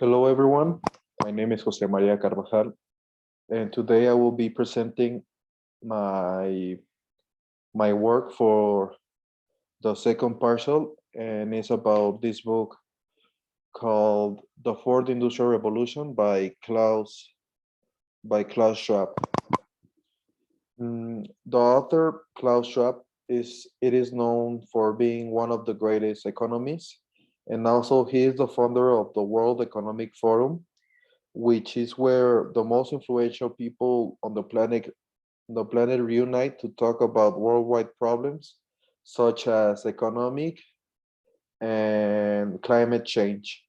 Hello, everyone. My name is Jose Maria Carvajal, and today I will be presenting my my work for the second partial, and it's about this book called "The Fourth Industrial Revolution" by Klaus Schwab. The author Klaus Schwab is known for being one of the greatest economists, and also he is the founder of the World Economic Forum, which is where the most influential people on the planet reunite to talk about worldwide problems such as economic and climate change.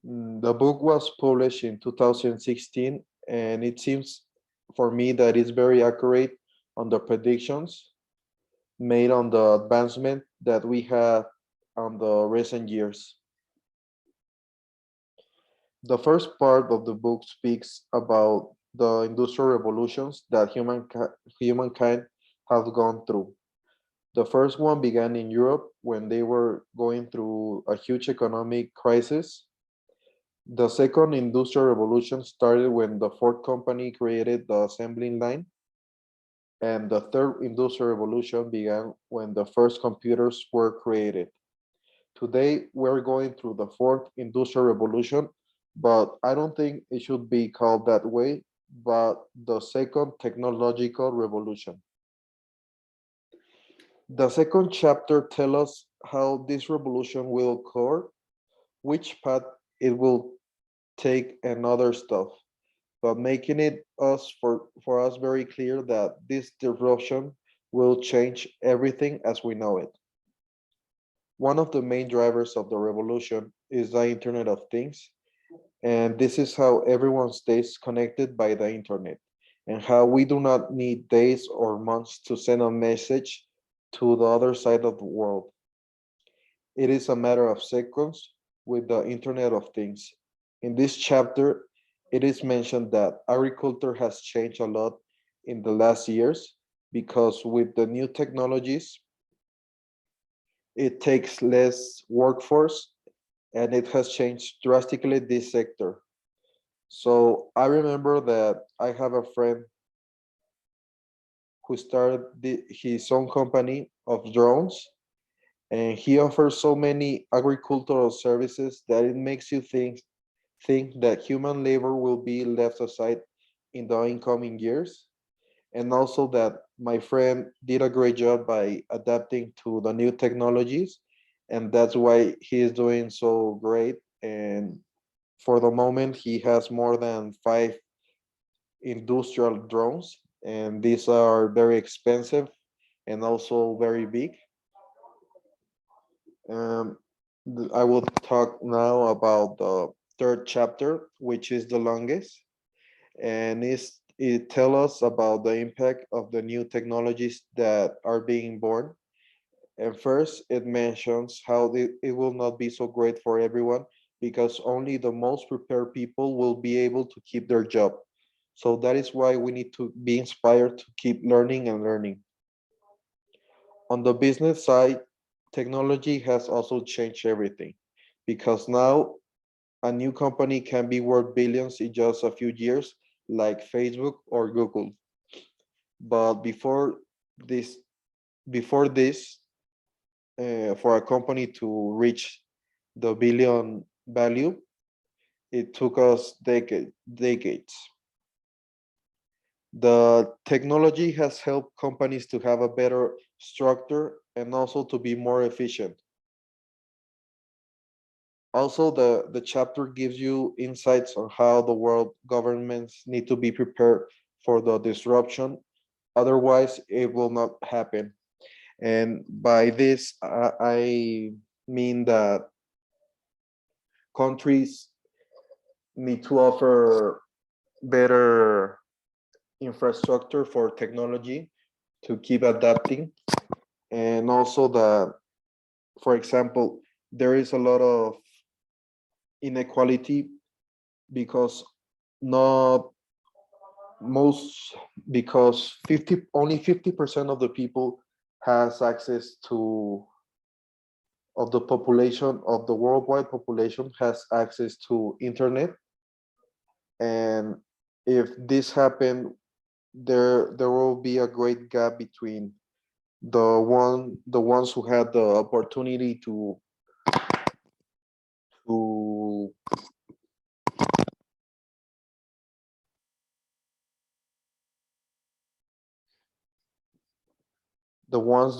The book was published in 2016, and it seems for me that it's very accurate on the predictions made on the advancement that we had on the recent years. The first part of the book speaks about the industrial revolutions that humankind has gone through. The first one began in Europe when they were going through a huge economic crisis. The second industrial revolution started when the Ford company created the assembling line. And the third industrial revolution began when the first computers were created. Today, we're going through the fourth industrial revolution, but I don't think it should be called that way, but the second technological revolution. The second chapter tells us how this revolution will occur, which path it will take, and other stuff, but making it for us very clear that this disruption will change everything as we know it. One of the main drivers of the revolution is the Internet of Things, and this is how everyone stays connected by the internet, and how we do not need days or months to send a message to the other side of the world. It is a matter of seconds with the Internet of Things. In this chapter, it is mentioned that agriculture has changed a lot in the last years because with the new technologies, it takes less workforce and it has changed drastically this sector. So I remember that I have a friend who started his own company of drones, and he offers so many agricultural services that it makes you think that human labor will be left aside in the incoming years, and also that my friend did a great job by adapting to the new technologies, and that's why he is doing so great. And for the moment, he has more than five industrial drones, and these are very expensive and also very big. Um, I will talk now about the third chapter, which is the longest, and it tells us about the impact of the new technologies that are being born. And first, it mentions how it will not be so great for everyone because only the most prepared people will be able to keep their job. So that is why we need to be inspired to keep learning and learning. On the business side, technology has also changed everything because now a new company can be worth billions in just a few years, like Facebook or Google. But this, before this, for a company to reach the billion value, it took us decades. The technology has helped companies to have a better structure and also to be more efficient. Also, the chapter gives you insights on how the world governments need to be prepared for the disruption. Otherwise, it will not happen. And by this, I mean that countries need to offer better infrastructure for technology to keep adapting. And also that, for example, there is a lot of inequality because not most because 50 only 50% of the people has access of the population of the worldwide population has access to internet, and if this happened, there will be a great gap between the ones who had the opportunity to the ones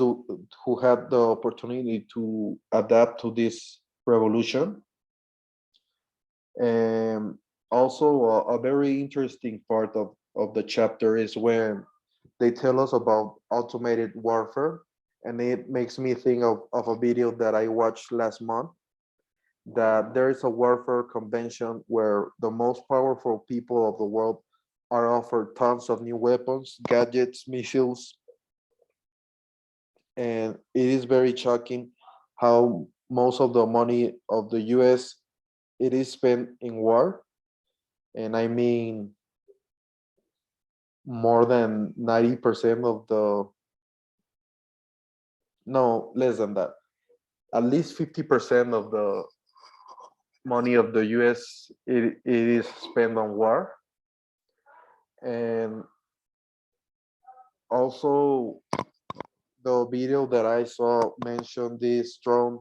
who had the opportunity to adapt to this revolution. And also a very interesting part of the chapter is when they tell us about automated warfare, and it makes me think of a video that I watched last month, that there is a warfare convention where the most powerful people of the world are offered tons of new weapons, gadgets, missiles, and it is very shocking how most of the money of the US it is spent in war, and I mean more than 90% of the, no, less than that, at least 50% of the money of the US it is spent on war. And also the video that I saw mentioned this drone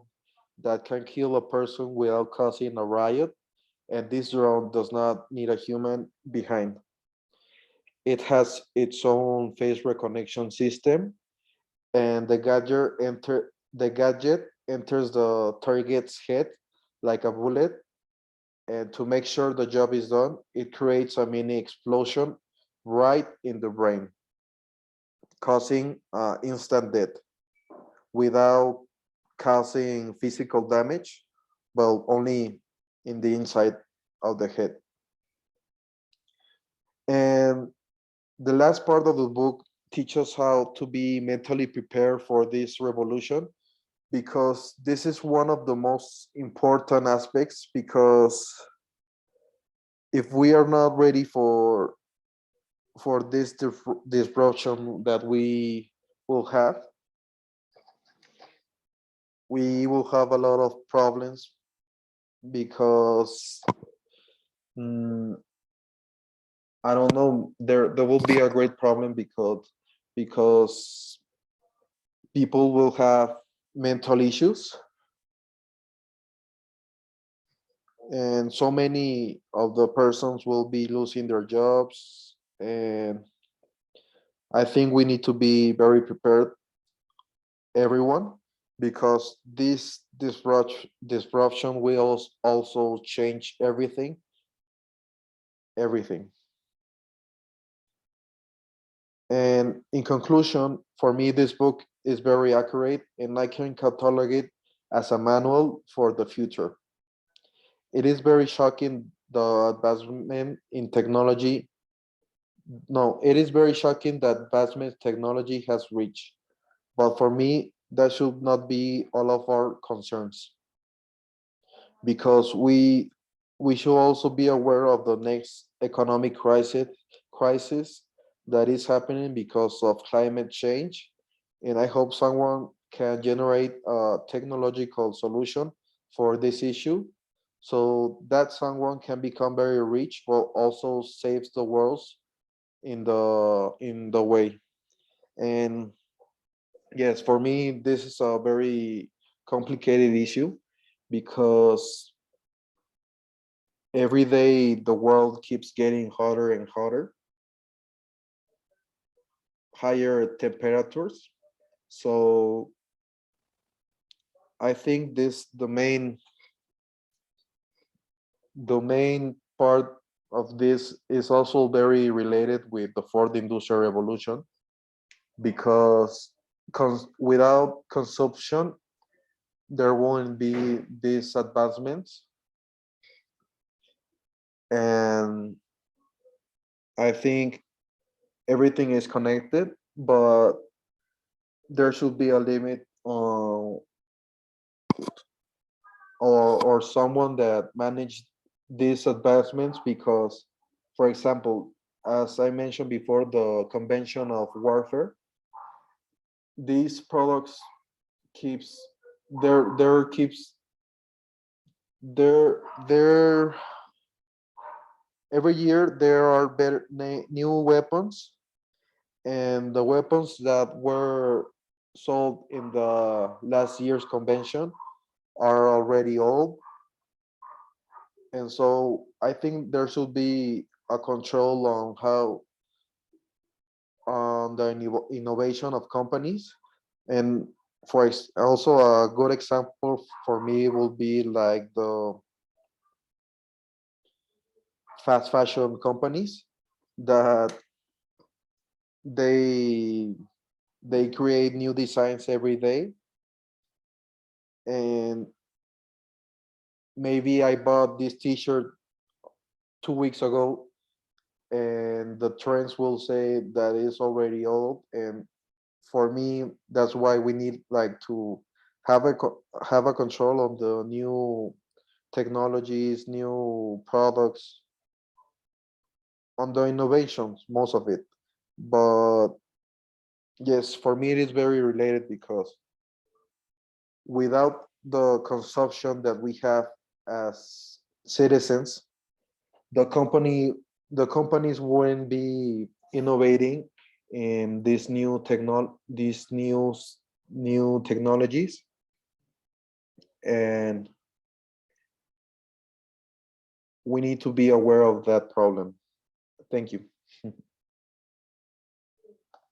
that can kill a person without causing a riot, and this drone does not need a human behind. It has its own face recognition system, and the gadget enters the target's head like a bullet, and to make sure the job is done, it creates a mini explosion right in the brain, causing instant death without causing physical damage, but only in the inside of the head. And the last part of the book teaches how to be mentally prepared for this revolution, because this is one of the most important aspects, because if we are not ready for this disruption that will have we will have a lot of problems, because mm, I don't know, there will be a great problem, because people will have mental issues, and so many of the persons will be losing their jobs. And I think we need to be very prepared, everyone, because this disruption will also change everything. And in conclusion, for me, this book is very accurate, and I can catalog it as a manual for the future. It is very shocking the advancement in technology. No, it is very shocking that advancement technology has reached. But for me, that should not be all of our concerns, because we should also be aware of the next economic crisis that is happening because of climate change. And I hope someone can generate a technological solution for this issue, so that someone can become very rich but also saves the world in the way. And yes, for me this is a very complicated issue, because every day the world keeps getting hotter and hotter, higher temperatures. So I think this the main part of this is also very related with the fourth industrial revolution, because without consumption there won't be these advancements. And I think everything is connected, but there should be a limit, or someone that manage these advancements, because, for example, as I mentioned before, the convention of warfare, these products keeps there keeps there every year there are better new weapons, and the weapons that were sold in the last year's convention are already old. And so I think there should be a control on how on the innovation of companies. And also a good example for me will be like the fast fashion companies that they they create new designs every day. And maybe I bought this t-shirt 2 weeks ago, and the trends will say that it's already old. And for me, that's why we need like to have a control on the new technologies, new products, on the innovations, most of it. But yes, for me, it is very related because without the consumption that we have as citizens, the companies wouldn't be innovating in these new technologies. And we need to be aware of that problem. Thank you.